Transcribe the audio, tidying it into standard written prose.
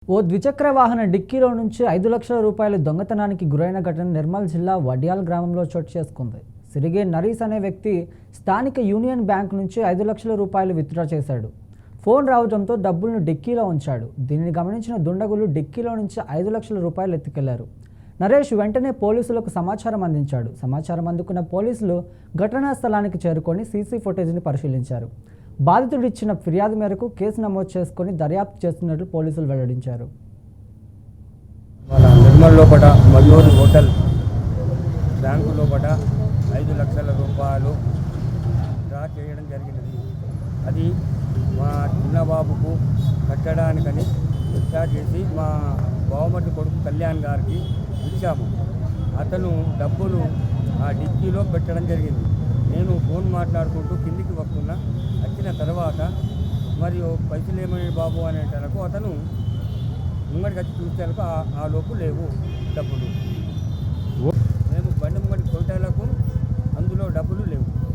ఓ ద్విచక్ర వాహన డిక్కీలో నుంచి 5 లక్షల రూపాయల దొంగతనానికి గురైన ఘటన నిర్మల్ జిల్లా వడ్యాల్ గ్రామంలో చోటు చేసుకుంది. సిరిగే నరీస్ అనే వ్యక్తి స్థానిక యూనియన్ బ్యాంక్ నుంచి 5 లక్షల రూపాయలు విత్డ్రా చేశాడు. ఫోన్ రావడంతో డబ్బులను డిక్కీలో ఉంచాడు. దీనిని గమనించిన దుండగులు డిక్కీలో నుంచి 5 లక్షల రూపాయలు ఎత్తుకెళ్లారు. నరేష్ వెంటనే పోలీసులకు సమాచారం అందించాడు. సమాచారం అందుకున్న పోలీసులు ఘటనా స్థలానికి చేరుకొని సీసీ ఫుటేజ్ని పరిశీలించారు. బాధితుడు ఇచ్చిన ఫిర్యాదు మేరకు కేసు నమోదు చేసుకుని దర్యాప్తు చేస్తున్నట్లు పోలీసులు వెల్లడించారు. నిర్మల్ లోపల మల్లూరు హోటల్ బ్యాంకు లోపల 5 లక్షల రూపాయలు డ్రా చేయడం జరిగినది. అది మా చిన్నబాబుకు కట్టడానికని రిచార్జ్ చేసి మా బావమర్ది కొడుకు కళ్యాణ్ గారికి ఇచ్చాము. అతను డబ్బులు ఆ డిక్కీలో పెట్టడం జరిగింది. నేను ఫోన్ మాట్లాడుకుంటూ కిందికి వస్తున్నా. వచ్చిన తర్వాత మరియు పైసలు ఏమని బాబు అనేటలకు అతను ముంగడికి వచ్చి చూసేందుకు ఆ లోపు లేవు డబ్బులు.